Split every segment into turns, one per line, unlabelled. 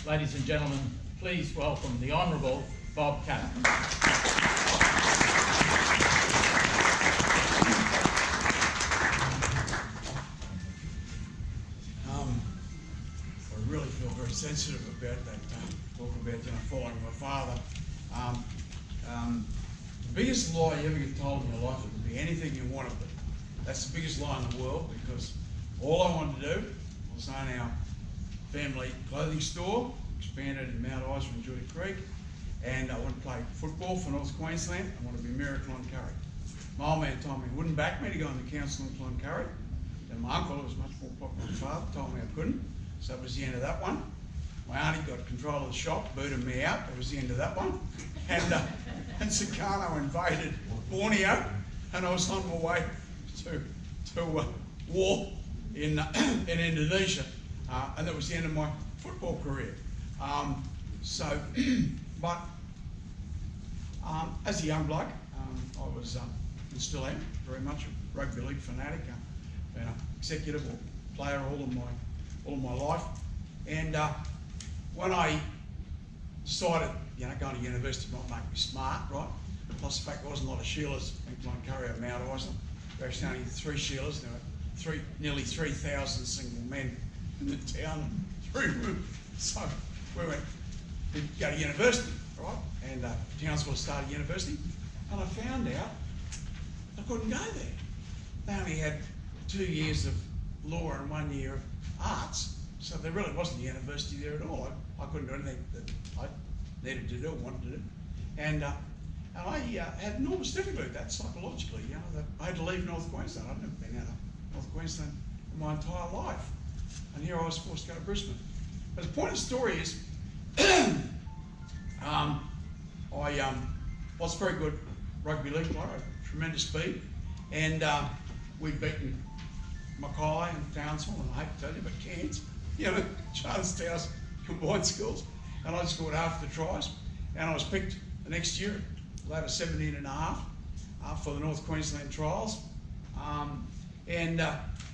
Ladies and gentlemen, please welcome the Honourable Bob Catter.
I really feel very sensitive about that, talking about following my father. The biggest lie you ever get told in your life, it could be anything you wanted to. That's the biggest lie in the world, because all I wanted to do was own our family clothing store, expanded in Mount Isa and Judy Creek, and I wanted to play football for North Queensland. I wanted to be Mayor of Cloncurry. My old man told me he wouldn't back me to go on the council in Cloncurry. Then my uncle, who was much more popular than father, told me I couldn't. So that was the end of that one. My auntie got control of the shop, booted me out. That was the end of that one. And Sukarno invaded Borneo, and I was on my way to war in Indonesia, and that was the end of my football career. As a young bloke, I was and still am very much a rugby league fanatic. Been an executive or player all of my life, and when I decided, going to university might make me smart, right? Plus the fact there wasn't a lot of Sheilas in Cloncurry or Mount Isa. There were actually only 3 Sheilas. There were nearly 3,000 single men in the town, 3 rooms. So we went to go to university, right? And Townsville started university, and I found out I couldn't go there. They only had 2 years of law and 1 year of arts, so there really wasn't a university there at all. I couldn't do anything that I needed to do or wanted to do. And I had enormous difficulty with that psychologically, that I had to leave North Queensland. I'd never been out of North Queensland in my entire life. And here I was forced to go to Brisbane. But the point of the story is, I was a very good rugby league player, tremendous speed, and we'd beaten Mackay and Townsville, and I hate to tell you, but Cairns, Charlestown's combined schools, and I scored half the tries, and I was picked the next year, later 17.5, for the North Queensland trials,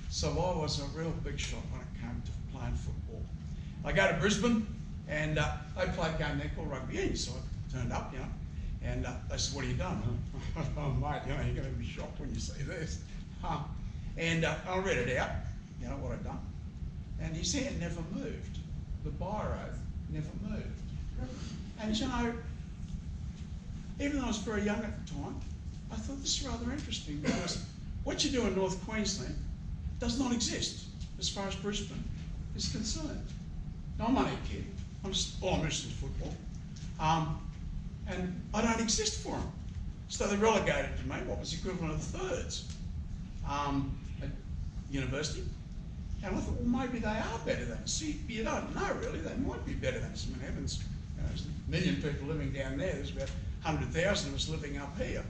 so I was a real big shot when it came to playing football. I go to Brisbane, and they played a game there called Rugby Union, so I turned up, and they said, "What have you done?" "Oh, mate, you're going to be shocked when you see this." And I read it out, what I'd done. And his hand never moved. The biro never moved. And even though I was very young at the time, I thought this is rather interesting, because what you do in North Queensland does not exist as far as Brisbane is concerned. Now, I'm only a kid. All I'm interested in football. And I don't exist for them. So they relegated to me what was the equivalent of thirds at university. And I thought, well, maybe they are better than us. See, you don't know really. They might be better than us. I mean, heavens, there's 1 million people living down there. There's about 100,000 of us living up here.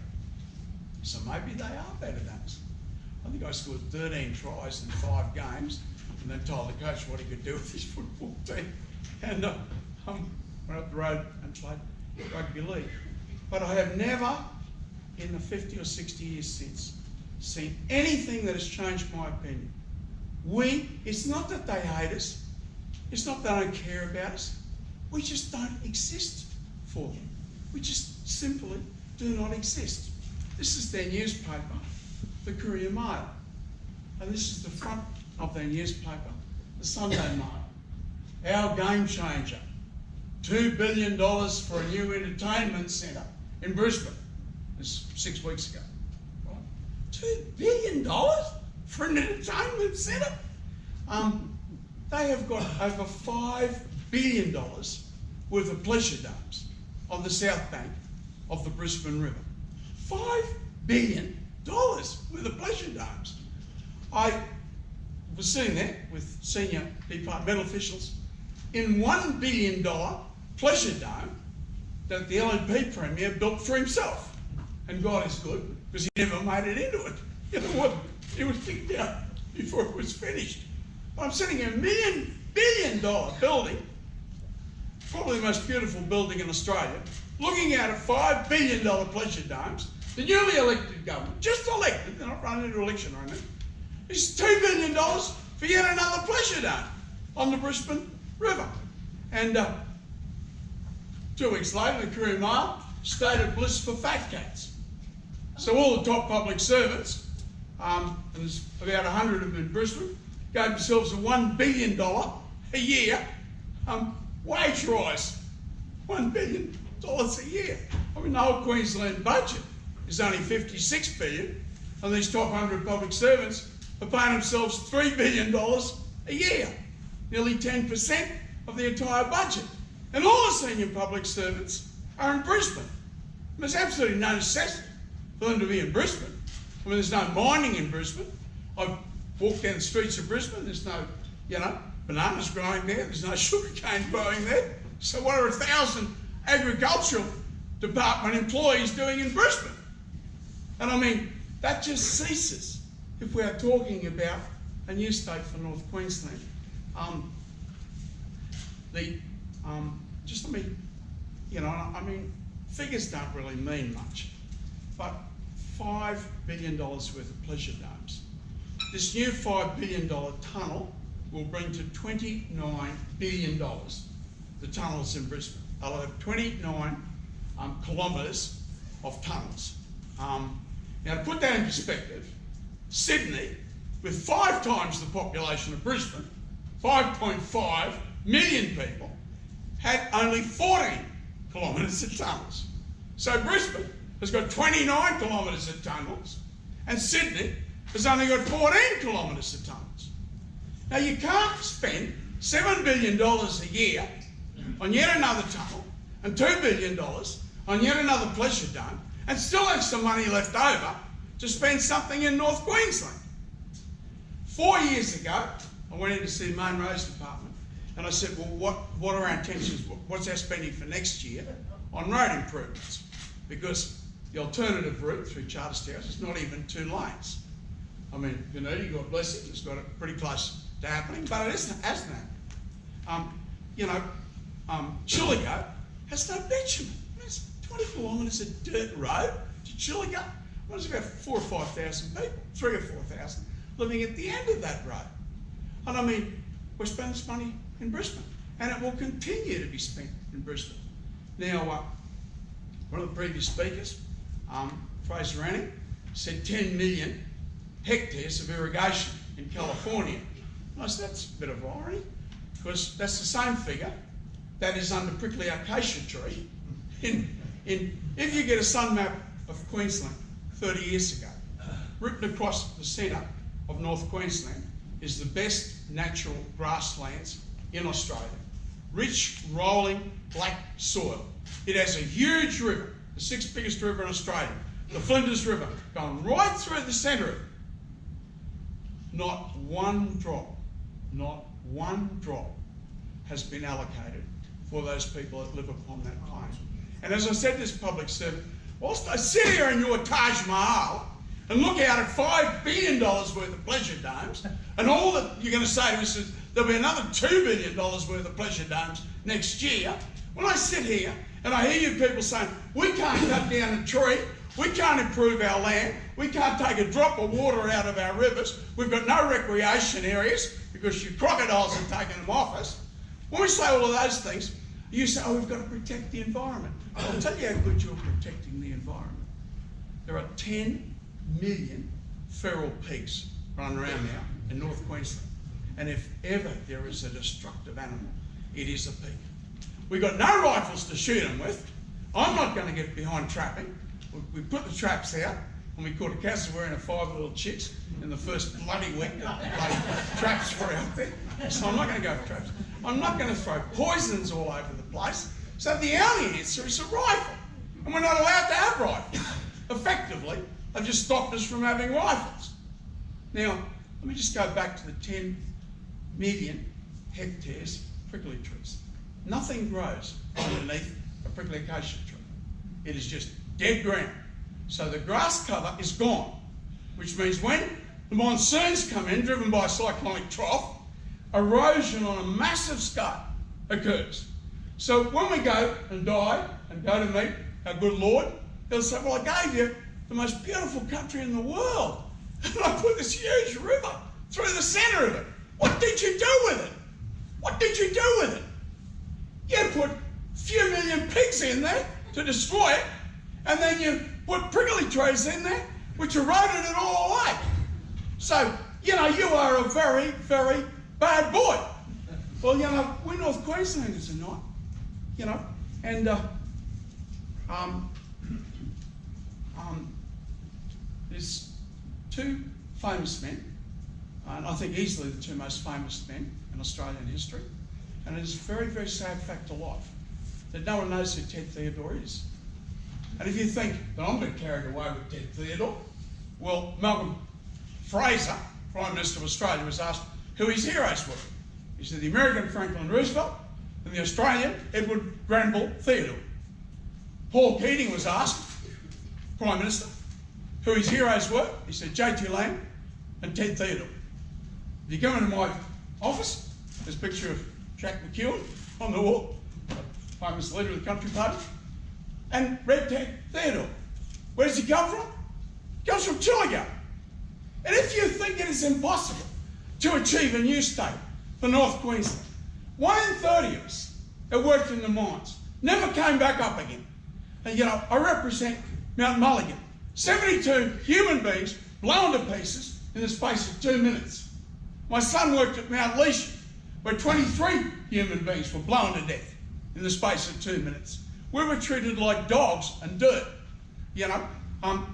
So maybe they are better than us. I think I scored 13 tries in 5 games, and then told the coach what he could do with his football team. And went up the road and played rugby league. But I have never, in the 50 or 60 years since, seen anything that has changed my opinion. It's not that they hate us. It's not that they don't care about us. We just don't exist for them. We just simply do not exist. This is their newspaper, the Courier Mail. And this is the front of their newspaper, the Sunday Mail. Our game changer. $2 billion for a new entertainment centre in Brisbane. This was 6 weeks ago. Right? $2 billion for an entertainment centre? They have got over $5 billion worth of pleasure domes on the south bank of the Brisbane River. $5 billion worth of pleasure domes. I was sitting there with senior departmental officials in $1 billion pleasure dome that the LNP Premier built for himself. And God is good, because he never made it into it. You know what? It was kicked out before it was finished. But I'm sitting in a $1 billion building, probably the most beautiful building in Australia, looking out at $5 billion pleasure domes. The newly elected government, just elected, they're not running into election right now, is $2 billion for yet another pleasure dome on the Brisbane River. And 2 weeks later, the Courier Mail, state of bliss for fat cats. So all the top public servants, and there's about 100 of them in Brisbane, gave themselves a $1 billion a year wage rise. $1 billion a year. I mean, the whole Queensland budget is only $56 billion, and these top 100 public servants are paying themselves $3 billion a year, nearly 10% of the entire budget. And all the senior public servants are in Brisbane. There's absolutely no necessity for them to be in Brisbane. I mean, there's no mining in Brisbane. I've walked down the streets of Brisbane, there's no, bananas growing there, there's no sugarcane growing there. So what are 1,000 agricultural department employees doing in Brisbane? And I mean, that just ceases if we are talking about a new state for North Queensland. Just let me, I mean, figures don't really mean much, but $5 billion worth of pleasure domes. This new $5 billion tunnel will bring to $29 billion the tunnels in Brisbane. They'll have 29 kilometres of tunnels. Now, to put that in perspective, Sydney, with 5 times the population of Brisbane, 5.5 million people, had only 14 kilometres of tunnels. So Brisbane has got 29 kilometres of tunnels, and Sydney has only got 14 kilometres of tunnels. Now, you can't spend $7 billion a year on yet another tunnel and $2 billion on yet another pleasure dome and still have some money left over to spend something in North Queensland. 4 years ago, I went in to see the Main Roads Department and I said, well, what are our intentions? What's our spending for next year on road improvements? Because the alternative route through Charter's House is not even 2 lanes. I mean, Venuti, God bless him, has got it pretty close to happening, but it hasn't happened. Chilligo has no bitumen. It's 20 kilometres of dirt road to Chilligo. Well, there's about 4,000 or 5,000 people, 3,000 or 4,000, living at the end of that road. And I mean, we're spending this money in Brisbane, and it will continue to be spent in Brisbane. Now, one of the previous speakers, Fraser Anning, said 10 million hectares of irrigation in California. I said, that's a bit of irony, because that's the same figure that is under prickly acacia tree. If you get a sun map of Queensland 30 years ago, written across the centre of North Queensland is the best natural grasslands in Australia. Rich, rolling, black soil. It has a huge river, the 6th biggest river in Australia, the Flinders River, going right through the centre of it. Not one drop has been allocated for those people that live upon that plain. And as I said to this public servant, whilst I sit here in your Taj Mahal and look out at $5 billion worth of pleasure domes, and all that you're going to say to us is there'll be another $2 billion worth of pleasure domes next year, when I sit here and I hear you people saying, we can't cut down a tree, we can't improve our land, we can't take a drop of water out of our rivers, we've got no recreation areas because your crocodiles have taken them off us. When we say all of those things, you say, oh, we've got to protect the environment. I'll tell you how good you're protecting the environment. There are 10 million feral pigs running around now in North Queensland. And if ever there is a destructive animal, it is a pig. We've got no rifles to shoot them with. I'm not going to get behind trapping. We put the traps out, and we caught a cassowary and 5 little chicks in the first bloody week that bloody traps were out there. So I'm not going to go for traps. I'm not going to throw poisons all over the place. So the only answer is a rifle. And we're not allowed to have rifles. Effectively, they've just stopped us from having rifles. Now, let me just go back to the 10 million hectares of prickly trees. Nothing grows underneath a prickly acacia tree. It is just dead ground. So the grass cover is gone, which means when the monsoons come in, driven by a cyclonic trough, erosion on a massive scale occurs. So when we go and die and go to meet our good Lord, he'll say, well, I gave you the most beautiful country in the world. And I put this huge river through the centre of it. What did you do with it? What did you do with it? put a few million pigs in there to destroy it, and then you put prickly trees in there, which eroded it all away. So, you know, you are a very, very bad boy. Well, you know, we're North Queenslanders are not, you know, and there's two famous men, and I think easily the two most famous men in Australian history, and it is a very, very sad fact of life that no one knows who Ted Theodore is. And if you think that I'm getting carried away with Ted Theodore, well, Malcolm Fraser, Prime Minister of Australia, was asked who his heroes were. He said the American Franklin Roosevelt and the Australian Edward Granville Theodore. Paul Keating was asked, Prime Minister, who his heroes were. He said J.T. Lamb and Ted Theodore. If you go into my office, there's a picture of Jack McEwen on the wall, famous leader of the Country Party, and Red Ted Theodore. Where does he come from? He comes from Chillagoe. And if you think it is impossible to achieve a new state for North Queensland, 1 in 30 of us that worked in the mines never came back up again. And you know, I represent Mount Mulligan. 72 human beings blown to pieces in the space of 2 minutes. My son worked at Mount Leasham, where 23 human beings were blown to death in the space of 2 minutes. We were treated like dogs and dirt. You know,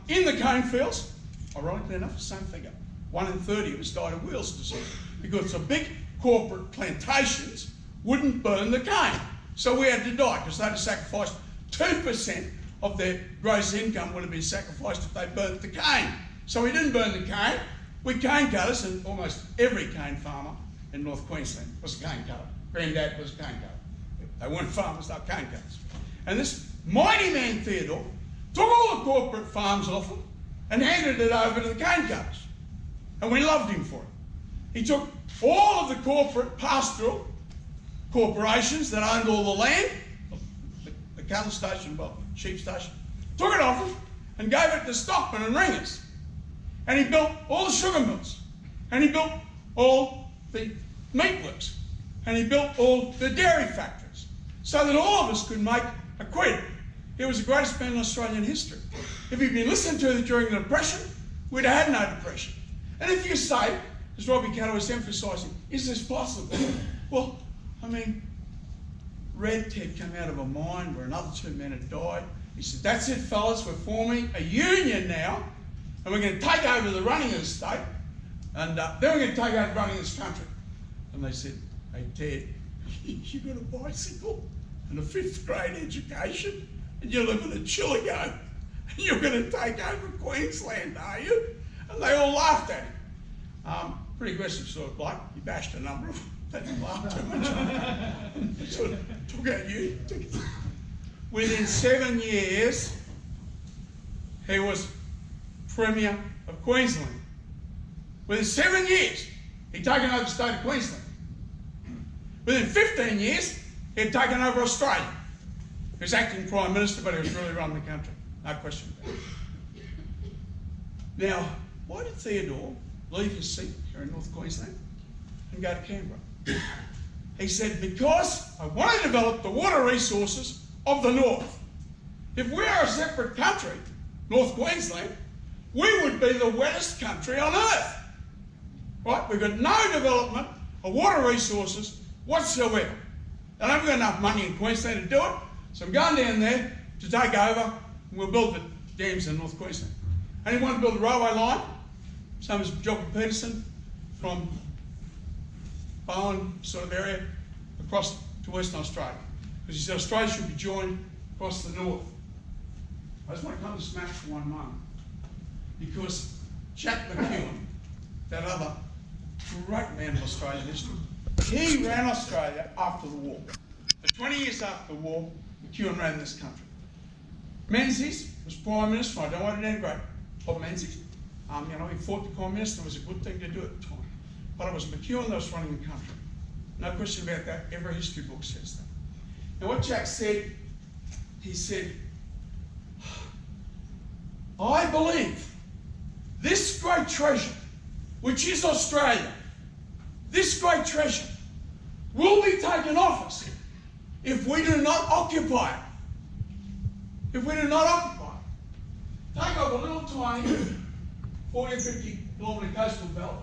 in the cane fields, ironically enough, the same figure. 1 in 30 of us died of Wheels disease because the big corporate plantations wouldn't burn the cane. So we had to die because they had to sacrifice 2% of their gross income would have been sacrificed if they burnt the cane. So we didn't burn the cane. We cane cutters, and almost every cane farmer in North Queensland was a cane cutter. Granddad was a cane cutter. They weren't farmers, they were cane cutters. And this mighty man Theodore took all the corporate farms off them and handed it over to the cane cutters. And we loved him for it. He took all of the corporate pastoral corporations that owned all the land, the cattle station, well, sheep station, took it off them and gave it to stockmen and ringers. And he built all the sugar mills. And he built all the meat works. And he built all the dairy factories so that all of us could make a quid. He was the greatest man in Australian history. If he'd been listened to during the Depression, we'd have had no depression. And if you say, as Robbie Cato was emphasising, is this possible? Well, I mean, Red Ted came out of a mine where another 2 men had died. He said, that's it, fellas, we're forming a union now, and we're going to take over the running of the state, and then we're going to take over running this country. And they said, hey, Ted, you got a bicycle and a 5th grade education, and you live in a Chillagoe, and you're going to take over Queensland, are you? And they all laughed at him. Pretty aggressive sort of bloke. He bashed a number of them. They didn't laugh too much. Sort of took out you. Within 7 years, he was Premier of Queensland. Within 7 years, he'd taken over the state of Queensland. Within 15 years, he'd taken over Australia. He was acting Prime Minister, but he was really running the country. No question about it. Now, why did Theodore leave his seat here in North Queensland and go to Canberra? He said, because I want to develop the water resources of the North. If we are a separate country, North Queensland, we would be the wettest country on earth. Right? We've got no development of water resources whatsoever. And I've got enough money in Queensland to do it, so I'm going down there to take over, and we'll build the dams in North Queensland. And he wanted to build a railway line, same as Jock Peterson, from Bowen sort of area across to Western Australia. Because he said Australia should be joined across the north. I just want to come to smash for one moment. Because Jack McEwen, that other great man of Australian history, he ran Australia after the war. For 20 years after the war, McEwen ran this country. Menzies was Prime Minister. I don't want to denigrate Bob Menzies. You know, he fought the communists, and it was a good thing to do at the time. But it was McEwen that was running the country. No question about that. Every history book says that. Now, what Jack said, he said, I believe this great treasure, which is Australia, this great treasure will be taken off us if we do not occupy it. If we do not occupy it. Take off a little tiny 40 or 50 kilometre coastal belt,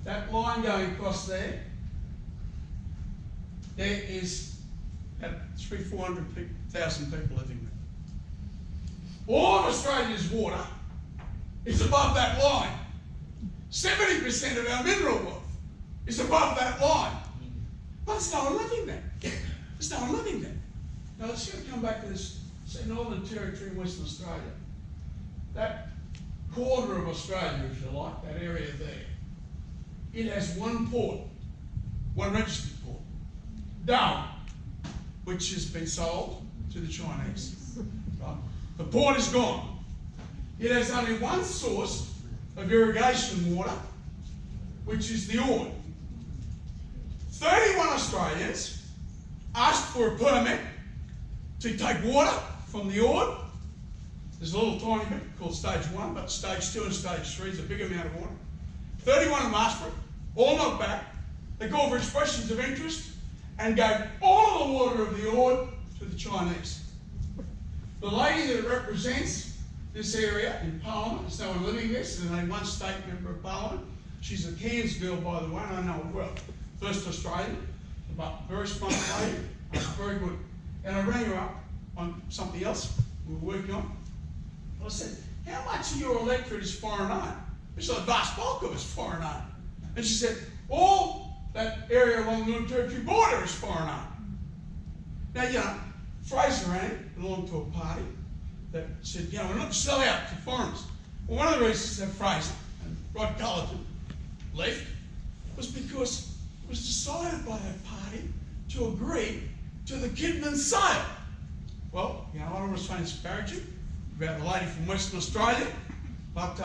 that line going across there, there is about 400,000 people living there. All of Australia's water is above that line. 70% of our mineral wealth is above that line. But there's no one living there. There's no one living there. Now let's come back to this, say, Northern Territory in Western Australia. That quarter of Australia, if you like, that area there, it has one port, one registered port, Darwin, which has been sold to the Chinese. Right? The port is gone. It has only one source of irrigation water, which is the Ord. 31 Australians asked for a permit to take water from the Ord. There's a little tiny bit called stage 1, but stage 2 and stage 3 is a big amount of water. 31 of them asked for it, all knocked back. They called for expressions of interest and gave all of the water of the Ord to the Chinese. The lady that represents this area in Parliament, there's no one living there, so there's only one state member of Parliament. She's a Cairns girl, by the way, and I know her well. First Australian, but very smart lady, very good. And I rang her up on something else we were working on. I said, how much of your electorate is foreign owned? It's like the vast bulk of it's foreign owned. And she said, all that area along the Northern Territory border is foreign owned. Now, you know, Fraser Ann belonged to a party that said, you know, we're not to sell out to foreigners. Well, one of the reasons that Fraser and Rod Cullerton left was because it was decided by that party to agree to the Kidman sale. Well, you know, I don't want to say disparaging about the lady from Western Australia, but,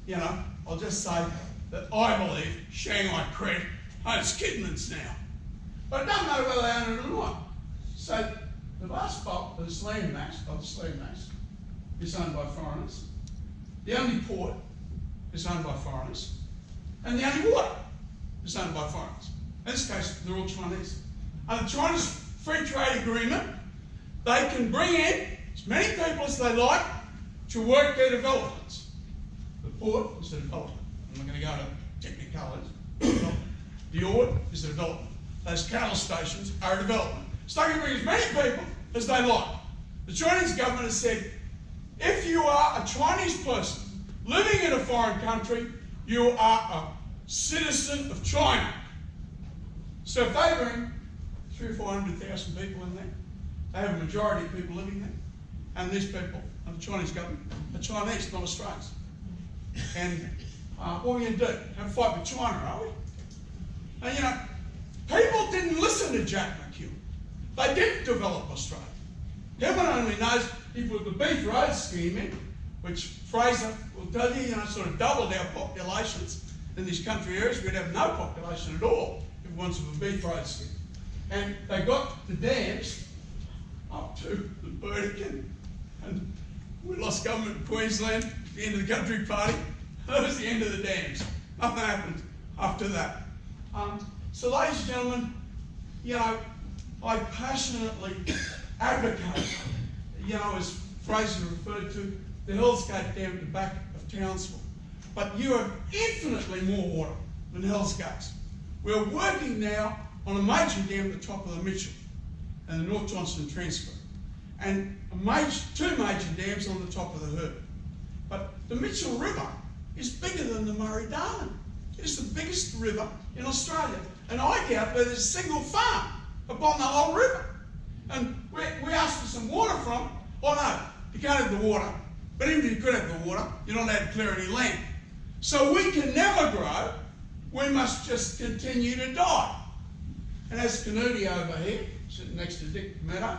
you know, I'll just say that I believe Shanghai Credit owns Kidman's now. But it doesn't matter whether they own it or not. So the vast bulk of this land mass, is owned by foreigners. The only port is owned by foreigners. And the only water is owned by foreigners. In this case, they're all Chinese. Under China's free trade agreement, they can bring in as many people as they like to work their developments. The port is a development. I'm not going to go into technicalities. The Ord is a development. Those cattle stations are a development. So they can bring as many people as they like. The Chinese government has said, if you are a Chinese person living in a foreign country, you are a citizen of China. So if they bring 300,000 or 400,000 people in there, they have a majority of people living there, and these people, and the Chinese government, are Chinese, not Australians. And what are we going to do? Have a fight with China, are we? And you know, people didn't listen to Jack McEwen. They didn't develop Australia. Everyone only knows he put the beef road scheme in, which Fraser will tell you, sort of doubled our populations in these country areas. We'd have no population at all if it wasn't for the beef road scheme. And they got the dams up to the Burdekin, and we lost government in Queensland at the end of the Country Party. That was the end of the dams. Nothing happened after that. So ladies and gentlemen, you know, I passionately advocate, you know, as Fraser referred to, the Hell's Gate Dam at the back of Townsville. But you have infinitely more water than Hell's Gates. We're working now on a major dam at the top of the Mitchell and the North Johnston Transfer, and two major dams on the top of the Herb. But the Mitchell River is bigger than the Murray-Darling. It is the biggest river in Australia, and I doubt whether there's a single farm upon the whole river. And we asked for some water from it. Oh no, you can't have the water, but even if you could have the water, you're not allowed to clear any land. So we can never grow, we must just continue to die. And as Canudi over here, sitting next to Dick Meadow,